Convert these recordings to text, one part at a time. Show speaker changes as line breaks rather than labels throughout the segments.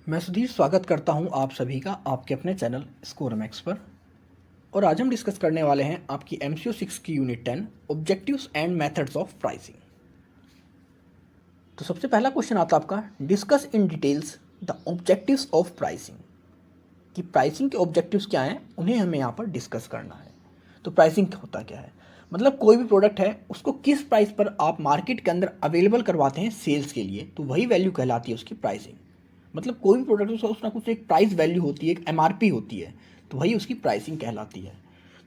मैं सुधीर स्वागत करता हूं आप सभी का आपके अपने चैनल स्कोर मैक्स पर। और आज हम डिस्कस करने वाले हैं आपकी MCO 6 की unit 10 objectives and methods of pricing. तो सबसे पहला क्वेश्चन आता है आपका, discuss in details the objectives of pricing. कि प्राइसिंग के ऑब्जेक्टिव्स क्या हैं उन्हें हमें यहाँ पर डिस्कस करना है। तो प्राइसिंग होता क्या है, मतलब कोई भी प्रोडक्ट है उसको किस प्राइस पर आप मार्केट के अंदर अवेलेबल करवाते हैं सेल्स के लिए, तो वही वैल्यू कहलाती है उसकी प्राइसिंग। मतलब कोई भी प्रोडक्ट उसका कुछ ना कुछ एक प्राइस वैल्यू होती है, एक MRP होती है, तो वही उसकी प्राइसिंग कहलाती है।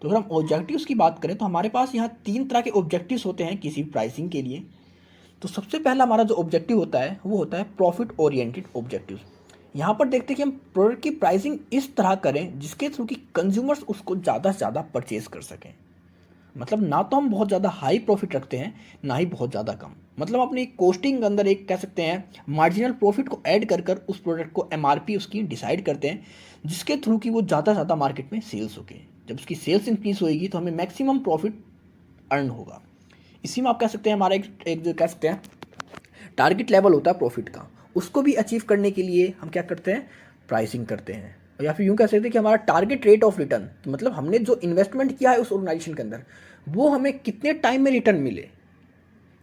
तो अगर हम ऑब्जेक्टिव्स की बात करें तो हमारे पास यहाँ 3 तरह के ऑब्जेक्टिव्स होते हैं किसी भी प्राइसिंग के लिए। तो सबसे पहला हमारा जो ऑब्जेक्टिव होता है वो होता है प्रॉफिट ओरिएंटेड ऑब्जेक्टिव। यहाँ पर देखते हैं कि हम प्रोडक्ट की प्राइसिंग इस तरह करें जिसके थ्रू कि कंज्यूमर्स उसको ज़्यादा से ज़्यादा परचेज कर सकें। मतलब ना तो हम बहुत ज़्यादा हाई प्रॉफिट रखते हैं, ना ही बहुत ज़्यादा कम। मतलब अपनी कोस्टिंग के अंदर एक कह सकते हैं मार्जिनल प्रॉफिट को ऐड कर कर उस प्रोडक्ट को MRP उसकी डिसाइड करते हैं, जिसके थ्रू कि वो ज़्यादा से ज़्यादा मार्केट में सेल्स हो गए। जब उसकी सेल्स इंक्रीज होगी तो हमें मैक्सिमम प्रॉफिट अर्न होगा। इसी में आप कह सकते हैं हमारा एक जो कह सकते हैं टारगेट लेवल होता है प्रॉफिट का, उसको भी अचीव करने के लिए हम क्या करते हैं, प्राइसिंग करते हैं। या फिर यूँ कह सकते हैं कि हमारा टारगेट रेट ऑफ रिटर्न, मतलब हमने जो इन्वेस्टमेंट किया है उस ऑर्गेनाइजेशन के अंदर वो हमें कितने टाइम में रिटर्न मिले,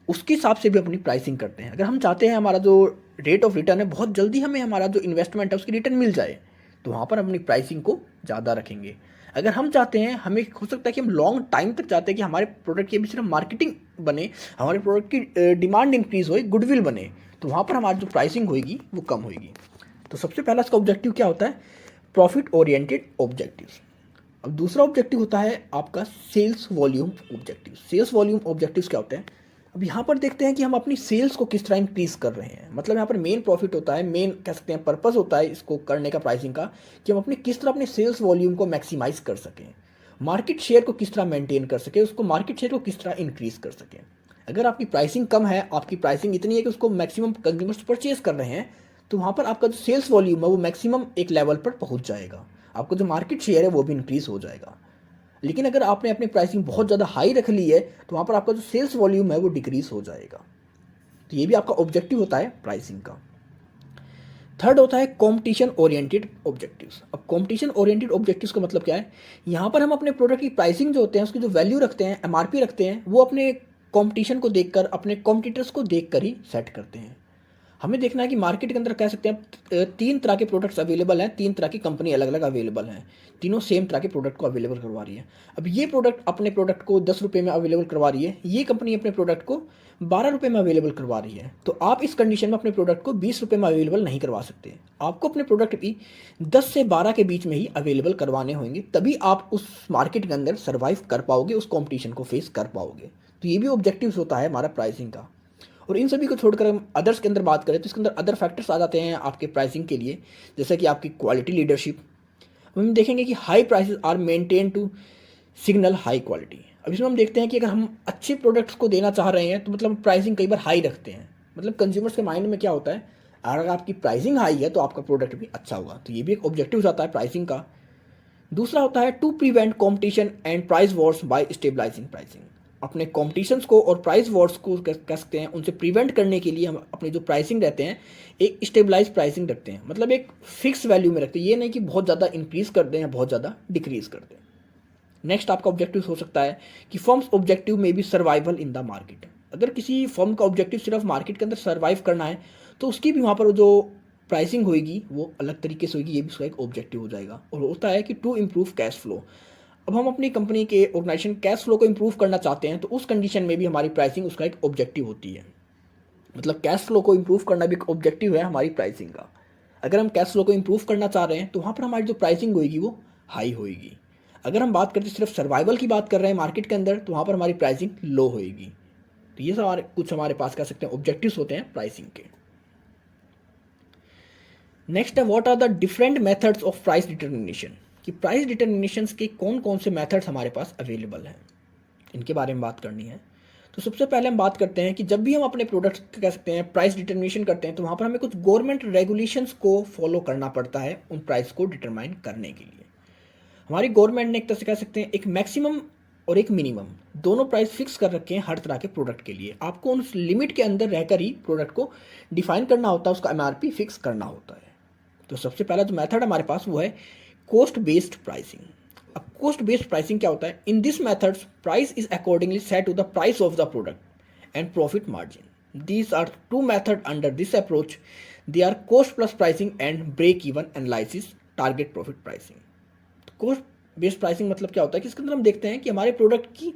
उसके हिसाब से भी अपनी प्राइसिंग करते हैं। अगर हम चाहते हैं हमारा जो रेट ऑफ रिटर्न है बहुत जल्दी हमें हमारा जो इन्वेस्टमेंट है उसकी रिटर्न मिल जाए, तो वहाँ पर अपनी प्राइसिंग को ज़्यादा रखेंगे। अगर हम चाहते हैं, हमें हो सकता है कि हम लॉन्ग टाइम तक चाहते हैं कि हमारे प्रोडक्ट की अभी सिर्फ मार्केटिंग बने, हमारे प्रोडक्ट की डिमांड इंक्रीज़ हो, गुडविल बने, तो वहाँ पर हमारी जो प्राइसिंग होगी वो कम होगी। तो सबसे पहला इसका ऑब्जेक्टिव क्या होता है, प्रॉफिट ओरिएंटेड ऑब्जेक्टिव। अब दूसरा ऑब्जेक्टिव होता है आपका sales volume objective. Sales volume objectives क्या होते हैं, अब यहाँ पर देखते हैं कि हम अपनी सेल्स को किस तरह इंक्रीज कर रहे हैं। मतलब यहाँ पर मेन प्रॉफिट होता है, मेन कह सकते हैं पर्पस होता है इसको करने का प्राइसिंग का, कि हम अपने किस तरह अपने सेल्स वॉल्यूम को मैक्सिमाइज कर सकें, मार्केट शेयर को किस तरह मेंटेन कर सकें, उसको मार्केट शेयर को किस तरह इंक्रीज कर सकें। अगर आपकी प्राइसिंग कम है, आपकी प्राइसिंग इतनी है कि उसको मैक्सिमम कंज्यूमर्स परचेज कर रहे हैं, तो वहाँ पर आपका जो सेल्स वॉल्यूम है वो मैक्सिमम एक लेवल पर पहुँच जाएगा, आपका जो मार्केट शेयर है वो भी इंक्रीज हो जाएगा। लेकिन अगर आपने अपनी प्राइसिंग बहुत ज़्यादा हाई रख ली है तो वहाँ पर आपका जो सेल्स वॉल्यूम है वो डिक्रीज हो जाएगा। तो ये भी आपका ऑब्जेक्टिव होता है प्राइसिंग का। थर्ड होता है कॉम्पिटिशन ओरिएंटेड ऑब्जेक्टिव्स। अब कॉम्पिटिशन ओरिएंटेड ऑब्जेक्टिव्स का मतलब क्या है, यहाँ पर हम अपने प्रोडक्ट की प्राइसिंग जो होते हैं उसकी जो वैल्यू रखते हैं, MRP रखते हैं, वो अपने कॉम्पिटिशन को देखकर, अपने कॉम्पिटिटर्स को देखकर ही सेट करते हैं। हमें देखना है कि मार्केट के अंदर कह सकते हैं 3 तरह के प्रोडक्ट्स अवेलेबल हैं, 3 तरह की कंपनी अलग अलग अवेलेबल हैं, तीनों सेम तरह के प्रोडक्ट को अवेलेबल करवा रही है। अब ये प्रोडक्ट अपने प्रोडक्ट को 10 रुपये में अवेलेबल करवा रही है, ये कंपनी अपने प्रोडक्ट को 12 रुपये में अवेलेबल करवा रही है। तो आप इस कंडीशन में अपने प्रोडक्ट को 20 रुपये में अवेलेबल नहीं करवा सकते, आपको अपने प्रोडक्ट भी 10 से 12 के बीच में ही अवेलेबल करवाने होंगे, तभी आप उस मार्केट के अंदर सर्वाइव कर पाओगे, उस कॉम्पिटिशन को फेस कर पाओगे। तो ये भी ऑब्जेक्टिव्स होता है हमारा प्राइसिंग का। और इन सभी को छोड़कर हम अदर्स के अंदर बात करें तो इसके अंदर अदर फैक्टर्स आ जाते हैं आपके प्राइसिंग के लिए, जैसे कि आपकी क्वालिटी लीडरशिप। हम देखेंगे कि high prices are maintain to signal high quality. अब इसमें हम देखते हैं कि अगर हम अच्छे प्रोडक्ट्स को देना चाह रहे हैं तो मतलब प्राइसिंग कई बार हाई रखते हैं। मतलब कंज्यूमर्स के माइंड में क्या होता है, अगर आपकी प्राइसिंग हाई है तो आपका प्रोडक्ट भी अच्छा होगा। तो ये भी एक ऑब्जेक्टिव आता है प्राइसिंग का। दूसरा होता है to prevent competition and price wars by stabilising pricing. अपने कॉम्पिटिशन्स को और प्राइस वॉर्स को कह सकते हैं उनसे प्रिवेंट करने के लिए हम अपने जो प्राइसिंग रहते हैं एक स्टेबलाइज प्राइसिंग रखते हैं, मतलब एक फिक्स वैल्यू में रखते हैं, ये नहीं कि बहुत ज़्यादा इंक्रीज़ कर दें या बहुत ज़्यादा डिक्रीज़ कर दें। नेक्स्ट आपका ऑब्जेक्टिव हो सकता है कि फर्म्स ऑब्जेक्टिव में भी सर्वाइवल इन द मार्केट। अगर किसी फर्म का ऑब्जेक्टिव सिर्फ मार्केट के अंदर सर्वाइव करना है तो उसकी भी वहाँ पर जो प्राइसिंग होगी वो अलग तरीके से होगी, ये भी उसका एक ऑब्जेक्टिव हो जाएगा। और होता है कि टू इम्प्रूव कैश फ्लो। अब हम अपनी कंपनी के ऑर्गेनाइजेशन कैश फ्लो को इम्प्रूव करना चाहते हैं तो उस कंडीशन में भी हमारी प्राइसिंग उसका एक ऑब्जेक्टिव होती है। मतलब कैश फ्लो को इम्प्रूव करना भी एक ऑब्जेक्टिव है हमारी प्राइसिंग का। अगर हम कैश फ्लो को इम्प्रूव करना चाह रहे हैं तो वहाँ पर हमारी जो प्राइसिंग होगी वो हाई होएगी। अगर हम बात करते सिर्फ सर्वाइवल की बात कर रहे हैं मार्केट के अंदर तो वहाँ पर हमारी प्राइसिंग लो होएगी। तो ये सब कुछ हमारे पास कह सकते हैं ऑब्जेक्टिव्स होते हैं प्राइसिंग के। नेक्स्ट है what are the different methods of price determination. कि प्राइस डिटर्मिनेशन के कौन कौन से मेथड्स हमारे पास अवेलेबल हैं, इनके बारे में बात करनी है। तो सबसे पहले हम बात करते हैं कि जब भी हम अपने प्रोडक्ट्स कह सकते हैं प्राइस डिटर्मिनेशन करते हैं तो वहाँ पर हमें कुछ गवर्नमेंट रेगुलेशंस को फॉलो करना पड़ता है उन प्राइस को डिटरमाइन करने के लिए। हमारी गवर्नमेंट ने एक तरह से कह सकते हैं एक मैक्सिमम और एक मिनिमम दोनों प्राइस फिक्स कर रखे हैं हर तरह के प्रोडक्ट के लिए। आपको उस लिमिट के अंदर रहकर ही प्रोडक्ट को डिफाइन करना होता है, उसका MRP फिक्स करना होता है। तो सबसे पहला जो मेथड हमारे पास वो है कॉस्ट बेस्ड प्राइसिंग। अब कॉस्ट बेस्ड प्राइसिंग क्या होता है? In this methods price is accordingly set to the price of the product and profit margin. These are two method under this approach. They are cost plus pricing and break even analysis target profit pricing. Cost based pricing मतलब क्या होता है कि इसके अंदर हम देखते हैं कि हमारे प्रोडक्ट की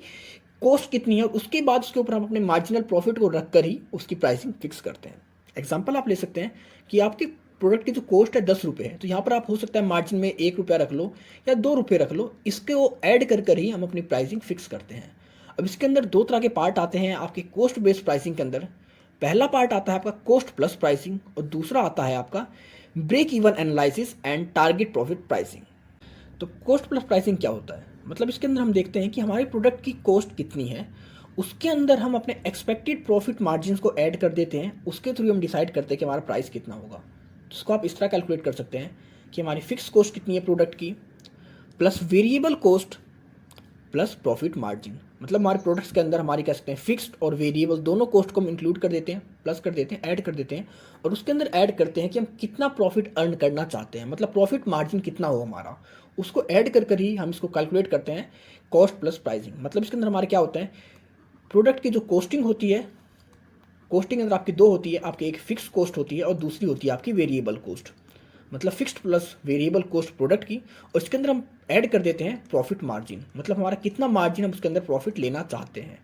कॉस्ट कितनी है और उसके बाद उसके ऊपर हम अपने मार्जिनल प्रॉफिट को रख कर ही उसकी प्राइसिंग फिक्स करते हैं। एग्जांपल आप ले सकते हैं कि आपके प्रोडक्ट की जो कॉस्ट है 10 रुपये है, तो यहाँ पर आप हो सकता है मार्जिन में 1 रुपया रख लो या 2 रुपये रख लो, इसके वो ऐड कर कर ही हम अपनी प्राइसिंग फिक्स करते हैं। अब इसके अंदर दो तरह के पार्ट आते हैं आपके कॉस्ट बेस्ड प्राइसिंग के अंदर। पहला पार्ट आता है आपका कॉस्ट प्लस प्राइसिंग और दूसरा आता है आपका break even analysis and target profit pricing. तो कॉस्ट प्लस प्राइसिंग क्या होता है? मतलब इसके अंदर हम देखते हैं कि हमारे प्रोडक्ट की कॉस्ट कितनी है, उसके अंदर हम अपने एक्सपेक्टेड प्रॉफिट मार्जिन को ऐड कर देते हैं, उसके थ्रू हम डिसाइड करते हैं कि हमारा प्राइस कितना होगा। तो इसको आप इस तरह कैलकुलेट कर सकते हैं कि हमारी फिक्स कॉस्ट कितनी है प्रोडक्ट की plus variable cost plus profit margin. मतलब हमारे प्रोडक्ट्स के अंदर हमारी कह सकते हैं फिक्स्ड और वेरिएबल दोनों कॉस्ट को हम इंक्लूड कर देते हैं, प्लस कर देते हैं, ऐड कर देते हैं और उसके अंदर ऐड करते हैं कि हम कितना प्रॉफिट अर्न करना चाहते हैं, मतलब प्रॉफिट मार्जिन कितना हो हमारा, उसको ऐड कर कर ही हम इसको कैलकुलेट करते हैं कॉस्ट प्लस प्राइसिंग। मतलब इसके अंदर हमारे क्या होता है, प्रोडक्ट की जो कॉस्टिंग होती है, कॉस्टिंग अंदर आपकी दो होती है, आपकी एक फिक्स कॉस्ट होती है और दूसरी होती है आपकी वेरिएबल कॉस्ट। मतलब fixed plus variable cost product की, और इसके अंदर हम ऐड कर देते हैं प्रॉफिट मार्जिन, मतलब हमारा कितना मार्जिन हम उसके अंदर प्रॉफिट लेना चाहते हैं।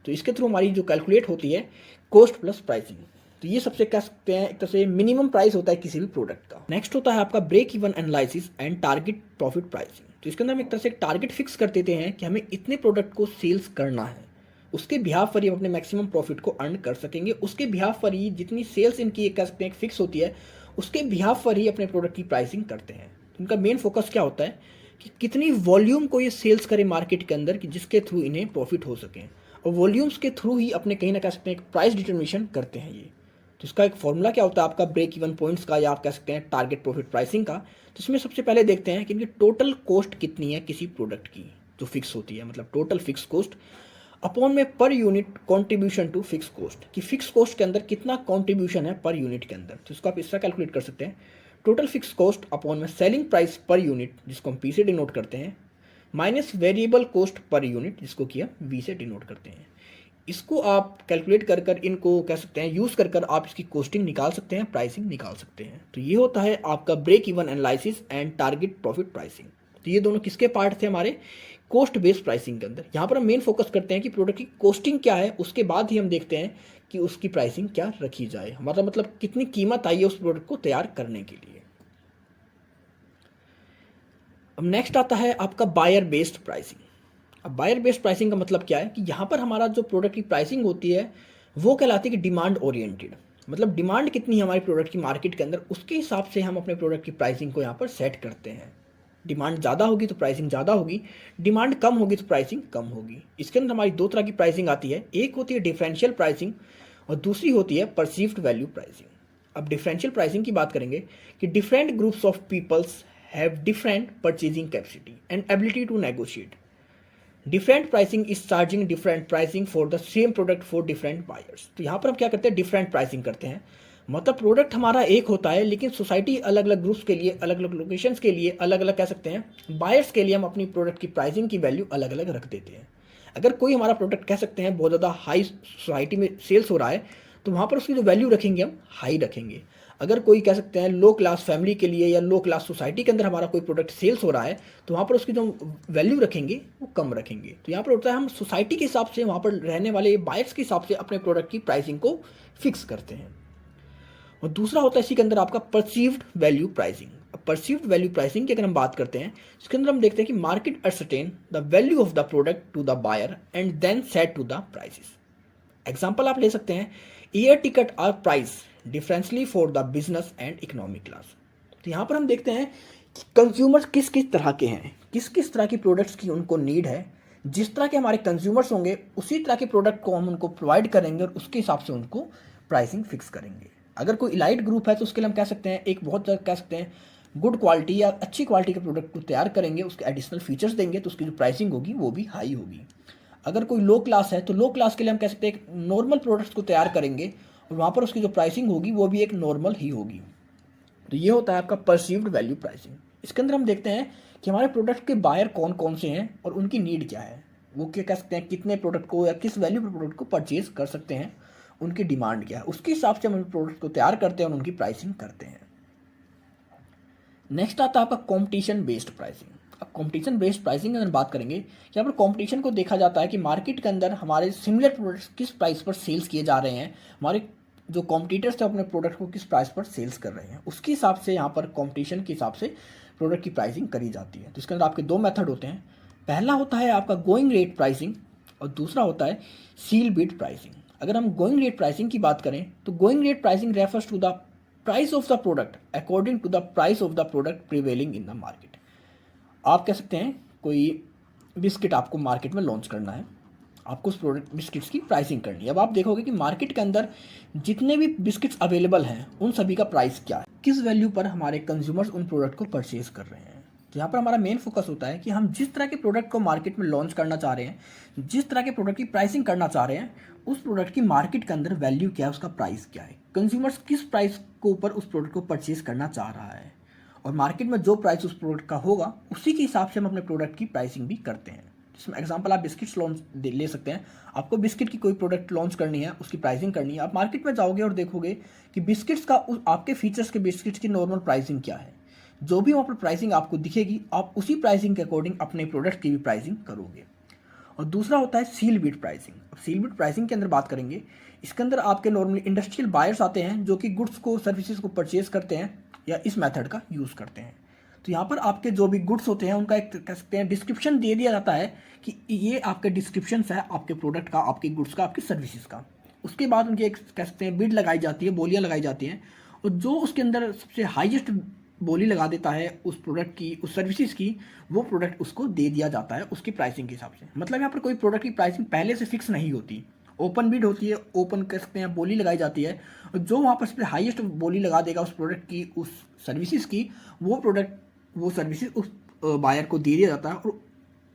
तो इसके थ्रू हमारी जो कैलकुलेट होती है कॉस्ट प्लस प्राइसिंग। तो ये सबसे कह सकते हैं एक तरह से मिनिमम प्राइस होता है किसी भी प्रोडक्ट का। नेक्स्ट होता है आपका break even analysis and target profit pricing. तो इसके अंदर हम एक तरह से एक टारगेट फिक्स कर देते हैं कि हमें इतने प्रोडक्ट को सेल्स करना है, उसके बिहाफ पर ही हम अपने मैक्सिमम प्रॉफिट को अर्न कर सकेंगे, उसके बिहाफ पर ही जितनी सेल्स इनकी कह सकते हैं फिक्स होती है, उसके बिहाफ पर ही अपने प्रोडक्ट की प्राइसिंग करते हैं। तो इनका मेन फोकस क्या होता है कि कितनी वॉल्यूम को ये सेल्स करें मार्केट के अंदर कि जिसके थ्रू इन्हें प्रॉफिट हो सके, और वॉल्यूम्स के थ्रू ही अपने कहीं ना कह सकते हैं एक प्राइस डिटर्मिनेशन करते हैं ये। तो इसका एक फॉर्मूला क्या होता है आपका ब्रेक इवन पॉइंट्स का, या आप कह सकते हैं टारगेट प्रॉफिट प्राइसिंग का। तो इसमें सबसे पहले देखते हैं कि इनकी टोटल कॉस्ट कितनी है किसी प्रोडक्ट की जो फिक्स होती है, मतलब टोटल फिक्स कॉस्ट अपॉन में per unit contribution to fix cost, कि फिक्स कॉस्ट के अंदर कितना कॉन्ट्रीब्यूशन है पर यूनिट के अंदर। तो इसको आप इस तरह कैलकुलेट कर सकते हैं, टोटल फिक्स कॉस्ट अपॉन में सेलिंग प्राइस पर यूनिट, जिसको हम पी से डिनोट करते हैं, minus variable cost per unit, जिसको कि हम वी से डिनोट करते हैं। इसको आप कैलकुलेट कर कर इनको कह सकते हैं यूज़ कर कर आप इसकी कॉस्टिंग निकाल सकते हैं, प्राइसिंग निकाल सकते हैं। तो ये होता है आपका break even analysis and target profit pricing. तो ये दोनों किसके पार्ट थे हमारे कॉस्ट बेस्ड प्राइसिंग के अंदर। यहाँ पर हम मेन फोकस करते हैं कि प्रोडक्ट की कॉस्टिंग क्या है, उसके बाद ही हम देखते हैं कि उसकी प्राइसिंग क्या रखी जाए, हमारा मतलब कितनी कीमत आई है उस प्रोडक्ट को तैयार करने के लिए। अब नेक्स्ट आता है आपका बायर बेस्ड प्राइसिंग। अब बायर बेस्ड प्राइसिंग का मतलब क्या है कि यहाँ पर हमारा जो प्रोडक्ट की प्राइसिंग होती है वो कहलाती है कि डिमांड ओरिएंटेड। मतलब डिमांड कितनी है हमारी प्रोडक्ट की मार्केट के अंदर, उसके हिसाब से हम अपने प्रोडक्ट की प्राइसिंग को यहाँ पर सेट करते हैं। डिमांड ज़्यादा होगी तो प्राइसिंग ज़्यादा होगी, डिमांड कम होगी तो प्राइसिंग कम होगी। इसके अंदर हमारी दो तरह की प्राइसिंग आती है, एक होती है डिफरेंशियल प्राइसिंग और दूसरी होती है परसीव्ड वैल्यू प्राइसिंग। अब डिफरेंशियल प्राइसिंग की बात करेंगे कि different groups of peoples have different purchasing capacity and ability to negotiate. Different pricing is charging different pricing for the same product for different buyers. तो यहाँ पर हम क्या करते हैं, डिफरेंट प्राइसिंग करते हैं। मतलब प्रोडक्ट हमारा एक होता है लेकिन सोसाइटी अलग अलग ग्रुप्स के लिए, अलग अलग लोकेशंस के लिए, अलग अलग कह सकते हैं बायर्स के लिए हम अपनी प्रोडक्ट की प्राइसिंग की वैल्यू अलग अलग रख देते हैं। अगर कोई हमारा प्रोडक्ट कह सकते हैं बहुत ज़्यादा हाई सोसाइटी में सेल्स हो रहा है तो वहाँ पर उसकी जो वैल्यू रखेंगे हम हाई रखेंगे। अगर कोई कह सकते हैं लो क्लास फैमिली के लिए या लो क्लास सोसाइटी के अंदर हमारा कोई प्रोडक्ट सेल्स हो रहा है तो वहाँ पर उसकी जो वैल्यू रखेंगे वो कम रखेंगे। तो यहाँ पर होता है हम सोसाइटी के हिसाब से, वहाँ पर रहने वाले बायर्स के हिसाब से अपने प्रोडक्ट की प्राइसिंग को फिक्स करते हैं। और दूसरा होता है इसी के अंदर आपका परसीव्ड वैल्यू प्राइसिंग। अब परसीव्ड वैल्यू प्राइसिंग की अगर हम बात करते हैं, इसके अंदर हम देखते हैं कि market ascertain the value of the product to the buyer and then set to the prices. Example आप ले सकते हैं, air ticket are price differently for the business and economic class. तो यहाँ पर हम देखते हैं कि कंज्यूमर्स किस किस तरह के हैं, किस किस तरह की प्रोडक्ट्स की उनको नीड है। जिस तरह के हमारे कंज्यूमर्स होंगे उसी तरह के प्रोडक्ट को हम उनको प्रोवाइड करेंगे और उसके हिसाब से उनको प्राइसिंग फिक्स करेंगे। अगर कोई इलाइट ग्रुप है तो उसके लिए हम कह सकते हैं एक बहुत कह सकते हैं गुड क्वालिटी या अच्छी क्वालिटी के प्रोडक्ट को तैयार करेंगे, उसके एडिशनल फीचर्स देंगे तो उसकी जो प्राइसिंग होगी वो भी हाई होगी। अगर कोई लो क्लास है तो लो क्लास के लिए हम कह सकते हैं एक नॉर्मल प्रोडक्ट्स को तैयार करेंगे और वहाँ पर उसकी जो प्राइसिंग होगी वो भी एक नॉर्मल ही होगी। तो ये होता है आपका परसीव्ड वैल्यू प्राइसिंग। इसके अंदर हम देखते हैं कि हमारे प्रोडक्ट के बायर कौन कौन से हैं और उनकी नीड क्या है, वो क्या कह सकते हैं कितने प्रोडक्ट को या किस वैल्यू पर प्रोडक्ट को परचेज कर सकते हैं, उनकी डिमांड क्या है, उसके हिसाब से हम प्रोडक्ट को तैयार करते हैं और उनकी प्राइसिंग करते हैं। नेक्स्ट आता है आपका कॉम्पिटिशन बेस्ड प्राइसिंग। अब कॉम्पिटिशन बेस्ड प्राइसिंग अगर बात करेंगे, यहाँ पर कॉम्पिटिशन को देखा जाता है कि मार्केट के अंदर हमारे सिमिलर प्रोडक्ट्स किस प्राइस पर सेल्स किए जा रहे हैं, हमारे जो कॉम्पिटिटर्स हैं अपने प्रोडक्ट को किस प्राइस पर सेल्स कर रहे हैं, उसके हिसाब से यहाँ पर कॉम्पिटिशन के हिसाब से प्रोडक्ट की प्राइसिंग करी जाती है। तो इसके अंदर आपके दो मेथड होते हैं, पहला होता है आपका गोइंग रेट प्राइसिंग और दूसरा होता है सील बिड प्राइसिंग। अगर हम गोइंग रेट प्राइसिंग की बात करें तो going rate pricing refers to the price of the product according to the price of the product prevailing in the market. आप कह सकते हैं कोई बिस्किट आपको मार्केट में लॉन्च करना है, आपको उस प्रोडक्ट बिस्किट्स की प्राइसिंग करनी है। अब आप देखोगे कि मार्केट के अंदर जितने भी बिस्किट्स अवेलेबल हैं उन सभी का प्राइस क्या है, किस वैल्यू पर हमारे कंज्यूमर्स उन प्रोडक्ट को परचेज कर रहे हैं। तो यहाँ पर हमारा मेन फोकस होता है कि हम जिस तरह के प्रोडक्ट को मार्केट में लॉन्च करना चाह रहे हैं, जिस तरह के प्रोडक्ट की प्राइसिंग करना चाह रहे हैं, उस प्रोडक्ट की मार्केट के अंदर वैल्यू क्या है, उसका प्राइस क्या है, कंज्यूमर्स किस प्राइस के ऊपर उस प्रोडक्ट को परचेज करना चाह रहा है, और मार्केट में जो प्राइस उस प्रोडक्ट का होगा उसी के हिसाब से हम अपने प्रोडक्ट की प्राइसिंग भी करते हैं। जिसमें एग्जांपल आप बिस्किट्स लॉन्च ले सकते हैं, आपको बिस्किट की कोई प्रोडक्ट लॉन्च करनी है, उसकी प्राइसिंग करनी है, आप मार्केट में जाओगे और देखोगे कि बिस्किट्स का आपके फीचर्स के बिस्किट्स की नॉर्मल प्राइसिंग क्या है, जो भी वहाँ पर प्राइसिंग आपको दिखेगी आप उसी प्राइसिंग के अकॉर्डिंग अपने प्रोडक्ट की भी प्राइसिंग करोगे। और दूसरा होता है सील बिड प्राइसिंग। अब सील बिड प्राइसिंग के अंदर बात करेंगे, इसके अंदर आपके नॉर्मली इंडस्ट्रियल बायर्स आते हैं जो कि गुड्स को सर्विसेज को परचेज करते हैं या इस मेथड का यूज़ करते हैं। तो यहाँ पर आपके जो भी गुड्स होते हैं उनका एक कह सकते हैं डिस्क्रिप्शन दे दिया जाता है कि ये आपके डिस्क्रिप्शन है आपके प्रोडक्ट का, आपके गुड्स का, आपकी सर्विसेज का। उसके बाद उनकी एक कह सकते हैं बिड लगाई जाती है, बोलियाँ लगाई जाती हैं, और जो उसके अंदर सबसे हाईएस्ट बोली लगा देता है उस प्रोडक्ट की, उस सर्विसेज की, वो प्रोडक्ट उसको दे दिया जाता है उसकी प्राइसिंग के हिसाब से। मतलब यहाँ पर कोई प्रोडक्ट की प्राइसिंग पहले से फिक्स नहीं होती, ओपन बिड होती है, ओपन कह सकते हैं बोली लगाई जाती है, और जो वहाँ पर सबसे हाईएस्ट बोली लगा देगा उस प्रोडक्ट की, उस सर्विसेज की, वो प्रोडक्ट वो सर्विसेज उस बायर को दे दिया जाता है, और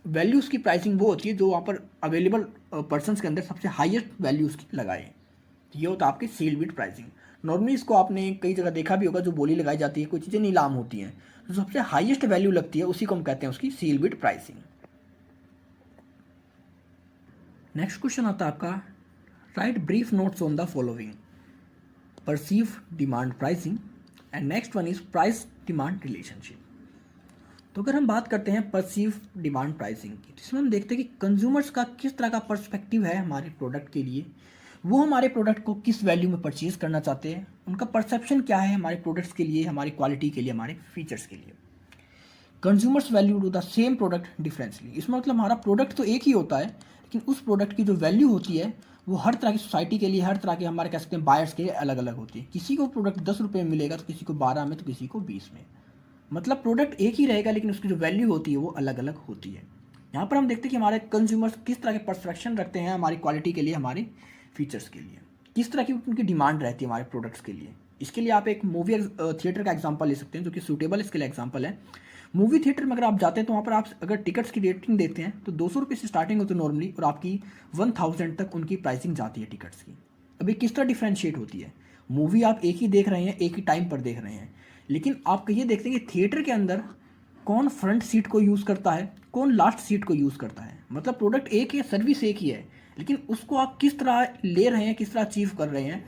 वैल्यू उसकी प्राइसिंग वो होती है जो वहाँ पर अवेलेबल पर्सनस के अंदर सबसे हाईएस्ट वैल्यू उसकी लगाए। ये होता है आपकी सील बिड प्राइसिंग। नॉर्मली इसको आपने कई जगह देखा भी होगा, जो बोली लगाई जाती है, कोई चीज़ें नीलाम होती हैं, तो सबसे हाईएस्ट वैल्यू लगती है उसी को हम कहते हैं उसकी seal bid pricing. Next question आता है आपका, right brief notes on the following, perceive demand pricing, and next one is price demand relationship. तो अगर हम बात करते हैं परसीव डिमांड प्राइसिंग की, तो इसमें हम देखते हैं कि कंज्यूमर्स का किस तरह का पर्सपेक्टिव है हमारे प्रोडक्ट के लिए, वो हमारे प्रोडक्ट को किस वैल्यू में परचेज करना चाहते हैं, उनका परसेप्शन क्या है हमारे प्रोडक्ट्स के लिए, हमारी क्वालिटी के लिए, हमारे फीचर्स के लिए। Consumers value to the same product differently, इसमें मतलब हमारा प्रोडक्ट तो एक ही होता है, लेकिन उस प्रोडक्ट की जो वैल्यू होती है वो हर तरह की सोसाइटी के लिए, हर तरह के हमारे कह सकते हैं बायर्स के लिए अलग अलग होती है। किसी को प्रोडक्ट 10 रुपये में मिलेगा तो किसी को 12 में, तो किसी को 20 में। मतलब प्रोडक्ट एक ही रहेगा लेकिन उसकी जो वैल्यू होती है वो अलग अलग होती है। यहाँ पर हम देखते हैं कि हमारे कंज्यूमर्स किस तरह के परसेप्शन रखते हैं हमारी क्वालिटी के लिए, हमारे फीचर्स के लिए, किस तरह की उनकी डिमांड रहती है हमारे प्रोडक्ट्स के लिए। इसके लिए आप एक मूवी थिएटर का एग्जांपल ले सकते हैं जो कि सूटेबल इसके लिए एग्जांपल है। मूवी थिएटर में अगर आप जाते हैं तो वहाँ पर आप अगर टिकट्स की रेटिंग देते हैं तो 200 रुपये से स्टार्टिंग होती है नॉर्मली, और आपकी 1000 तक उनकी प्राइसिंग जाती है टिकट्स की। अभी किस तरह डिफ्रेंशिएट होती है, मूवी आप एक ही देख रहे हैं, एक ही टाइम पर देख रहे हैं, लेकिन आप ये देखते हैं कि थिएटर के अंदर कौन फ्रंट सीट को यूज़ करता है, कौन लास्ट सीट को यूज़ करता है। मतलब प्रोडक्ट एक है, सर्विस एक ही है, लेकिन उसको आप किस तरह ले रहे हैं, किस तरह अचीव कर रहे हैं,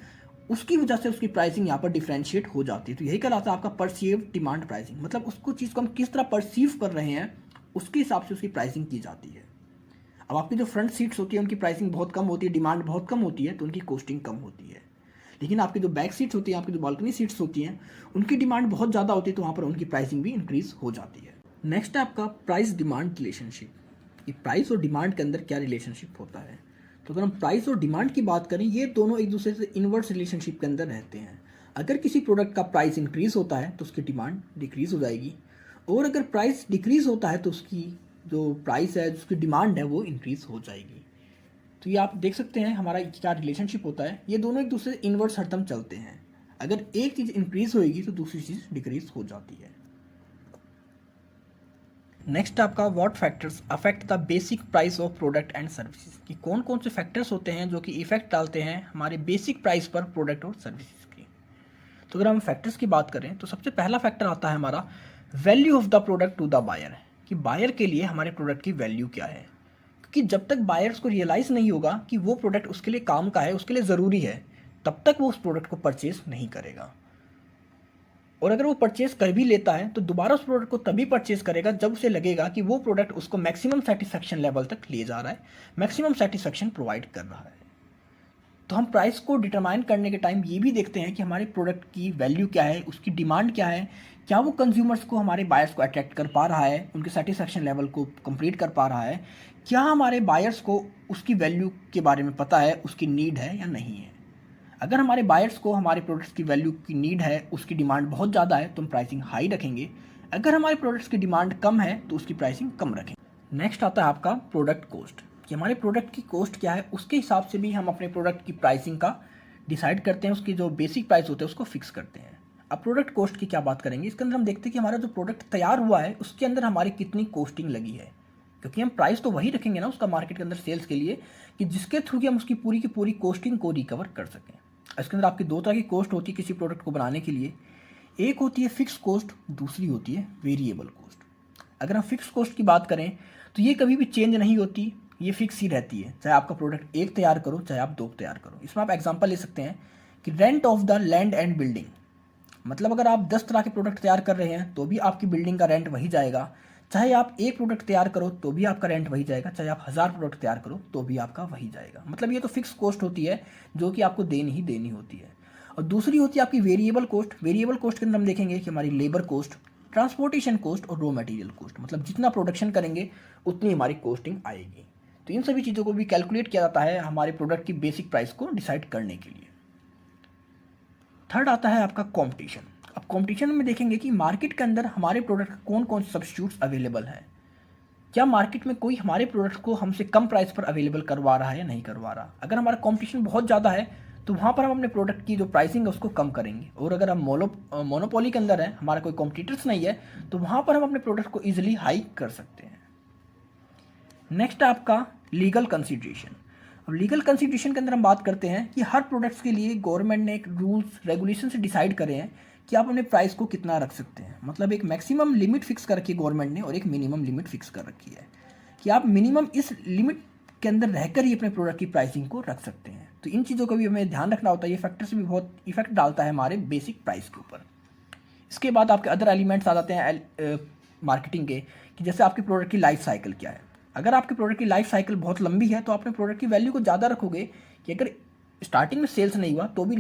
उसकी वजह से उसकी प्राइसिंग यहाँ पर डिफ्रेंशिएट हो जाती है। तो यही कहलाता है आपका परसीव डिमांड प्राइसिंग। मतलब उसको चीज़ को हम किस तरह परसीव कर रहे हैं उसके हिसाब से उसकी प्राइसिंग की जाती है। अब आपकी जो फ्रंट सीट्स होती है उनकी प्राइसिंग बहुत कम होती है, डिमांड बहुत कम होती है, तो उनकी कॉस्टिंग कम होती है। लेकिन आपकी जो बैक सीट्स होती हैं, आपकी जो बालकनी सीट्स होती हैं, उनकी डिमांड बहुत ज़्यादा होती है, तो वहाँ पर उनकी प्राइसिंग भी इंक्रीज़ हो जाती है। नेक्स्ट है आपका प्राइस डिमांड रिलेशनशिप, कि प्राइस और डिमांड के अंदर क्या रिलेशनशिप होता है। तो अगर हम प्राइस और डिमांड की बात करें, ये दोनों एक दूसरे से इनवर्स रिलेशनशिप के अंदर रहते हैं। अगर किसी प्रोडक्ट का प्राइस इंक्रीज़ होता है तो उसकी डिमांड डिक्रीज़ हो जाएगी, और अगर प्राइस डिक्रीज़ होता है तो उसकी जो प्राइस है, उसकी डिमांड है, वो इंक्रीज़ हो जाएगी। तो ये आप देख सकते हैं हमारा क्या रिलेशनशिप होता है, ये दोनों एक दूसरे से इनवर्स हरदम चलते हैं। अगर एक चीज़ इंक्रीज़ होएगी तो दूसरी चीज़ डिक्रीज़ हो जाती है। नेक्स्ट आपका what factors affect the basic price of product and services, कि कौन कौन से फैक्टर्स होते हैं जो कि इफेक्ट डालते हैं हमारे बेसिक प्राइस पर प्रोडक्ट और सर्विसेज की। तो अगर हम फैक्टर्स की बात करें तो सबसे पहला फैक्टर आता है हमारा value of the product to the buyer, कि बायर के लिए हमारे प्रोडक्ट की वैल्यू क्या है। क्योंकि जब तक बायर्स को रियलाइज़ नहीं होगा कि वो प्रोडक्ट उसके लिए काम का है, उसके लिए ज़रूरी है, तब तक वो उस प्रोडक्ट को परचेज़ नहीं करेगा। और अगर वो परचेज़ कर भी लेता है तो दोबारा उस प्रोडक्ट को तभी परचेज़ करेगा जब उसे लगेगा कि वो प्रोडक्ट उसको मैक्सिमम सेटिस्फैक्शन लेवल तक ले जा रहा है, मैक्सिमम सेटिस्फैक्शन प्रोवाइड कर रहा है। तो हम प्राइस को डिटरमाइन करने के टाइम ये भी देखते हैं कि हमारे प्रोडक्ट की वैल्यू क्या है, उसकी डिमांड क्या है, क्या वो कंज्यूमर्स को, हमारे बायर्स को अट्रैक्ट कर पा रहा है, उनके सेटिस्फैक्शन लेवल को कंप्लीट कर पा रहा है, क्या हमारे बायर्स को उसकी वैल्यू के बारे में पता है, उसकी नीड है या नहीं है। अगर हमारे बायर्स को हमारे प्रोडक्ट्स की वैल्यू की नीड है, उसकी डिमांड बहुत ज़्यादा है, तो हम प्राइसिंग हाई रखेंगे। अगर हमारे प्रोडक्ट्स की डिमांड कम है तो उसकी प्राइसिंग कम रखेंगे। नेक्स्ट आता है आपका प्रोडक्ट कॉस्ट, कि हमारे प्रोडक्ट की कॉस्ट क्या है, उसके हिसाब से भी हम अपने प्रोडक्ट की प्राइसिंग का डिसाइड करते हैं, उसकी जो बेसिक प्राइस होते हैं उसको फिक्स करते हैं। अब प्रोडक्ट कॉस्ट की क्या बात करेंगे, इसके अंदर हम देखते हैं कि हमारा जो प्रोडक्ट तैयार हुआ है उसके अंदर हमारी कितनी कॉस्टिंग लगी है, क्योंकि हम प्राइस तो वही रखेंगे ना उसका मार्केट के अंदर सेल्स के लिए, कि जिसके थ्रू कि हम उसकी पूरी की पूरी कॉस्टिंग को रिकवर कर सकें। इसके अंदर आपकी दो तरह की कॉस्ट होती है किसी प्रोडक्ट को बनाने के लिए, एक होती है फिक्स कॉस्ट, दूसरी होती है वेरिएबल कॉस्ट। अगर हम फिक्स कॉस्ट की बात करें तो ये कभी भी चेंज नहीं होती, ये फिक्स ही रहती है, चाहे आपका प्रोडक्ट एक तैयार करो चाहे आप दो तैयार करो। इसमें आप एग्जांपल ले सकते हैं कि rent of the land and building, मतलब अगर आप 10 तरह के प्रोडक्ट तैयार कर रहे हैं तो भी आपकी बिल्डिंग का रेंट वही जाएगा, चाहे आप एक प्रोडक्ट तैयार करो तो भी आपका रेंट वही जाएगा, चाहे आप 1000 प्रोडक्ट तैयार करो तो भी आपका वही जाएगा। मतलब ये तो फिक्स कॉस्ट होती है जो कि आपको देनी ही देनी होती है। और दूसरी होती है आपकी वेरिएबल कॉस्ट। वेरिएबल कॉस्ट के अंदर हम देखेंगे कि हमारी लेबर कॉस्ट, ट्रांसपोर्टेशन कॉस्ट और रॉ मटेरियल कॉस्ट, मतलब जितना प्रोडक्शन करेंगे उतनी हमारी कॉस्टिंग आएगी। तो इन सभी चीज़ों को भी कैलकुलेट किया जाता है हमारे प्रोडक्ट की बेसिक प्राइस को डिसाइड करने के लिए। थर्ड आता है आपका कॉम्पिटिशन। अब कॉम्पिटिशन में देखेंगे कि मार्केट के अंदर हमारे प्रोडक्ट कौन कौन से सब्स्टिट्यूट्स अवेलेबल हैं, क्या मार्केट में कोई हमारे प्रोडक्ट को हमसे कम प्राइस पर अवेलेबल करवा रहा है या नहीं करवा रहा। अगर हमारा कॉम्पिटिशन बहुत ज़्यादा है तो वहाँ पर हम अपने प्रोडक्ट की जो प्राइसिंग है उसको कम करेंगे, और अगर हम मोनोपोली के अंदर है, हमारा कोई कॉम्पिटिटर्स नहीं है, तो वहाँ पर हम अपने प्रोडक्ट को ईजिली हाई कर सकते हैं। नेक्स्ट है आपका लीगल कंसिडरेशन। अब लीगल कंसिडरेशन के अंदर हम बात करते हैं कि हर प्रोडक्ट्स के लिए गवर्नमेंट ने एक रूल्स रेगुलेशन से डिसाइड करे हैं कि आप अपने प्राइस को कितना रख सकते हैं। मतलब एक मैक्सिमम लिमिट फिक्स कर रखी है गवर्नमेंट ने और एक मिनिमम लिमिट फिक्स कर रखी है कि आप मिनिमम इस लिमिट के अंदर रहकर ही अपने प्रोडक्ट की प्राइसिंग को रख सकते हैं। तो इन चीज़ों का भी हमें ध्यान रखना होता है, ये फैक्टर्स भी बहुत इफेक्ट डालता है हमारे बेसिक प्राइस के ऊपर। इसके बाद आपके अदर एलिमेंट्स आ जाते हैं मार्केटिंग के, कि जैसे आपके प्रोडक्ट की लाइफ साइकिल क्या है। अगर आपके प्रोडक्ट की लाइफ साइकिल बहुत लंबी है तो आपने प्रोडक्ट की वैल्यू को ज़्यादा रखोगे कि अगर स्टार्टिंग में सेल्स नहीं हुआ तो भी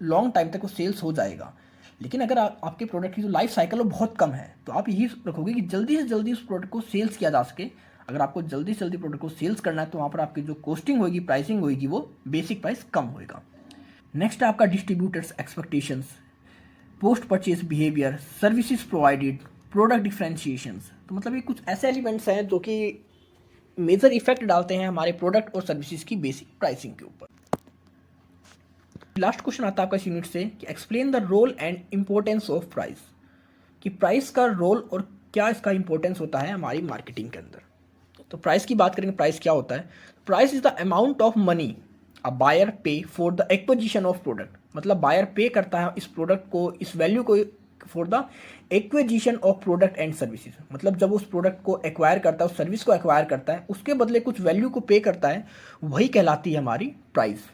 लॉन्ग टाइम तक वो सेल्स हो जाएगा। लेकिन अगर आपके प्रोडक्ट की जो लाइफ साइकिल वो बहुत कम है तो आप यही रखोगे कि जल्दी से जल्दी उस प्रोडक्ट को सेल्स किया जा सके। अगर आपको जल्दी से जल्दी प्रोडक्ट को सेल्स करना है तो वहाँ पर आपकी जो कॉस्टिंग होगी, प्राइसिंग होगी, वो बेसिक प्राइस कम होएगा। नेक्स्ट है आपका distributors expectations, post purchase behaviour, services provided, product differentiations. तो मतलब ये कुछ ऐसे एलिमेंट्स हैं जो कि मेजर इफेक्ट डालते हैं हमारे प्रोडक्ट और सर्विसेज की बेसिक प्राइसिंग के ऊपर। लास्ट क्वेश्चन आता है आपका इस यूनिट से कि explain the role and importance of price, कि प्राइस का रोल और क्या इसका इंपॉर्टेंस होता है हमारी मार्केटिंग के अंदर। तो प्राइस की बात करेंगे, प्राइस क्या होता है। Price is the amount of money a buyer pay for the acquisition of product, मतलब बायर पे करता है इस प्रोडक्ट को, इस वैल्यू को for the acquisition of product and services. मतलब जब उस प्रोडक्ट को एक्वायर करता है, उस सर्विस को एक्वायर करता है, उसके बदले कुछ वैल्यू को पे करता है, वही कहलाती है हमारी price.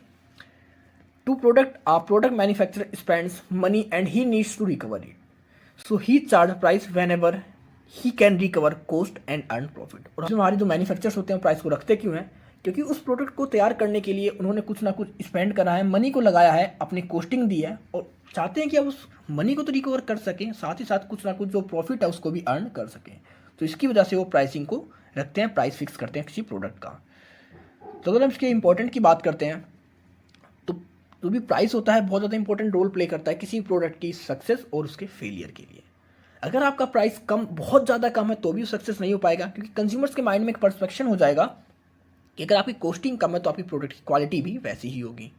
To product manufacturer spends money and he needs to recover it, so he charge price whenever he can recover cost and earn profit. और हमारे जो मैन्युफैक्चरर्स होते हैं प्राइस को रखते क्यों हैं, क्योंकि उस प्रोडक्ट को तैयार करने के लिए उन्होंने कुछ ना कुछ स्पेंड करा है, मनी को लगाया है, अपनी कॉस्टिंग दी है, और चाहते हैं कि अब उस मनी को तो रिकवर कर सकें, साथ ही साथ कुछ ना कुछ जो प्रॉफिट है उसको भी अर्न कर सकें। तो इसकी वजह से वो प्राइसिंग को रखते हैं, प्राइस फिक्स करते हैं किसी प्रोडक्ट का। तो अगर हम इसके इंपॉर्टेंट की बात करते हैं तो जो भी प्राइस होता है बहुत ज़्यादा इंपॉर्टेंट रोल प्ले करता है किसी प्रोडक्ट की सक्सेस और उसके फेलियर के लिए। अगर आपका प्राइस कम, बहुत ज़्यादा कम है तो भी सक्सेस नहीं हो पाएगा, क्योंकि कंज्यूमर्स के माइंड में एक परसेप्शन हो जाएगा कि अगर आपकी कॉस्टिंग कम है तो आपकी प्रोडक्ट की क्वालिटी भी वैसी ही होगी।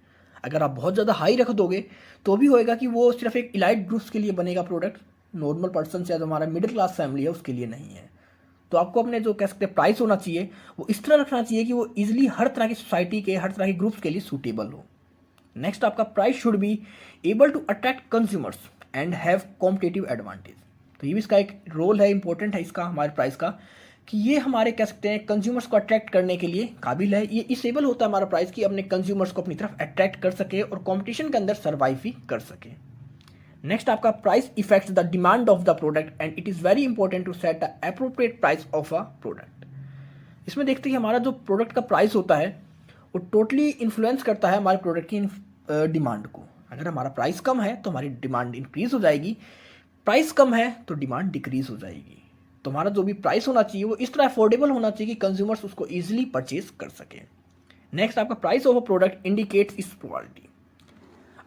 अगर आप बहुत ज़्यादा हाई रख दोगे तो भी होएगा कि वो सिर्फ एक इलाइट ग्रुप्स के लिए बनेगा प्रोडक्ट, नॉर्मल पर्सन या जो हमारा मिडिल क्लास फैमिली है उसके लिए नहीं है। तो आपको अपने जो कह सकते हैं प्राइस होना चाहिए वो इस तरह रखना चाहिए कि वो ईजिली हर तरह की सोसाइटी के, हर तरह के ग्रुप्स के लिए सूटेबल हो। नेक्स्ट आपका price should be able to attract consumers and have competitive advantage. तो ये भी इसका एक रोल है, इंपॉर्टेंट है इसका हमारे प्राइस का, कि ये हमारे कह सकते हैं कंज्यूमर्स को अट्रैक्ट करने के लिए काबिल है। ये इसेबल होता है हमारा प्राइस कि अपने कंज्यूमर्स को अपनी तरफ अट्रैक्ट कर सके और कंपटीशन के अंदर सर्वाइव भी कर सके। नेक्स्ट आपका price effects the demand of the product and it is very important to set the appropriate price of a product. इसमें देखते हैं कि हमारा जो प्रोडक्ट का प्राइस होता है वो टोटली इन्फ्लुएंस करता है हमारे प्रोडक्ट की डिमांड को। अगर हमारा प्राइस कम है तो हमारी डिमांड इंक्रीज हो जाएगी, प्राइस कम है तो डिमांड डिक्रीज हो जाएगी। तो हमारा जो भी प्राइस होना चाहिए वो इस तरह अफोर्डेबल होना चाहिए कि कंज्यूमर्स उसको ईजिली परचेज कर सकें। नेक्स्ट आपका price of a product indicates इस क्वालिटी।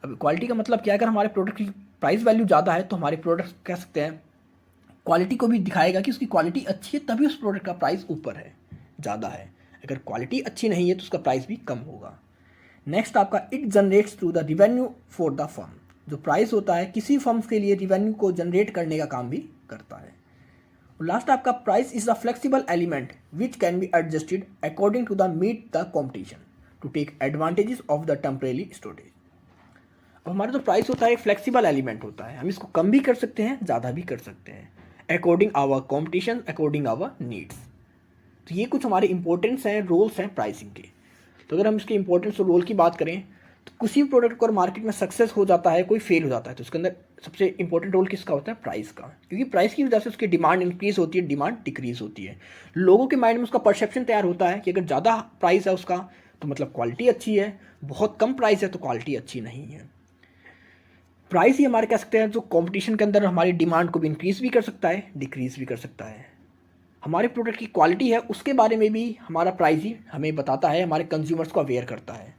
अब क्वालिटी का मतलब क्या है, अगर हमारे प्रोडक्ट की प्राइस वैल्यू ज़्यादा है तो हमारे प्रोडक्ट कह सकते हैं क्वालिटी को भी दिखाएगा कि उसकी क्वालिटी अच्छी है, तभी उस प्रोडक्ट का प्राइस ऊपर है, ज़्यादा है। अगर क्वालिटी अच्छी नहीं है तो उसका प्राइस भी कम होगा। नेक्स्ट आपका it generates through the revenue for the firm. जो प्राइस होता है किसी फर्म्स के लिए रिवेन्यू को जनरेट करने का काम भी करता है। लास्ट आपका price is a flexible element which can be adjusted according to the meet the competition to take advantages of the temporary storage. अब हमारा जो प्राइस होता है फ्लेक्सिबल एलिमेंट होता है, हम इसको कम भी कर सकते हैं, ज़्यादा भी कर सकते हैं, according our competition, according our needs. तो ये कुछ हमारे इंपॉर्टेंस हैं, रोल्स हैं प्राइसिंग के। तो अगर हम इसके इंपॉर्टेंस और रोल की बात करें तो किसी भी प्रोडक्ट को अगर मार्केट में सक्सेस हो जाता है, कोई फेल हो जाता है, तो उसके अंदर सबसे इंपॉर्टेंट रोल किसका होता है? प्राइस का। क्योंकि प्राइस की वजह से उसकी डिमांड इंक्रीज होती है, डिमांड डिक्रीज होती है। लोगों के माइंड में उसका परसेप्शन तैयार होता है कि अगर ज़्यादा प्राइस है उसका तो मतलब क्वालिटी अच्छी है, बहुत कम प्राइस है तो क्वालिटी अच्छी नहीं है। प्राइस ही हमारे कह सकते हैं जो कंपटीशन के अंदर हमारी डिमांड को भी इंक्रीज भी कर सकता है, डिक्रीज भी कर सकता है। हमारे प्रोडक्ट की क्वालिटी है उसके बारे में भी हमारा प्राइस ही हमें बताता है, हमारे कंज्यूमर्स को अवेयर करता है।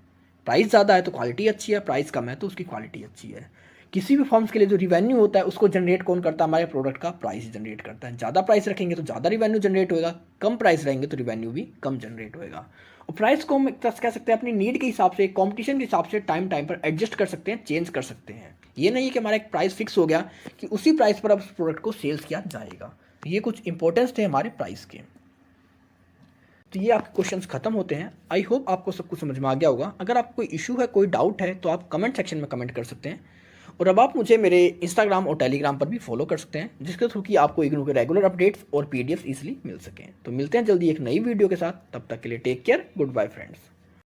प्राइस ज़्यादा है तो क्वालिटी अच्छी है, प्राइस कम है तो उसकी क्वालिटी अच्छी है। किसी भी फर्म्स के लिए जो रिवेन्यू होता है उसको जनरेट कौन करता है? हमारे प्रोडक्ट का प्राइस जनरेट करता है। ज़्यादा प्राइस रखेंगे तो ज़्यादा रिवेन्यू जनरेट होएगा, कम प्राइस रहेंगे तो रिवेन्यू भी कम जनरेट होएगा। और प्राइस को हम कह सकते हैं अपनी नीड के हिसाब से, कॉम्पिटिशन के हिसाब से टाइम पर एडजस्ट कर सकते हैं, चेंज कर सकते हैं। ये नहीं है कि हमारा एक प्राइस फिक्स हो गया कि उसी प्राइस पर अब उस प्रोडक्ट को सेल्स किया जाएगा। ये कुछ इंपॉर्टेंस थे हमारे प्राइस के। तो ये आपके क्वेश्चंस खत्म होते हैं। आई होप आपको सब कुछ समझ में आ गया होगा। अगर आपको कोई इशू है, कोई डाउट है तो आप कमेंट सेक्शन में कमेंट कर सकते हैं। और अब आप मुझे मेरे इंस्टाग्राम और टेलीग्राम पर भी फॉलो कर सकते हैं, जिसके थ्रू कि आपको इग्नू के रेगुलर अपडेट्स और पीडीएफ इजीली मिल सकें। तो मिलते हैं जल्दी एक नई वीडियो के साथ, तब तक के लिए take care, good bye friends.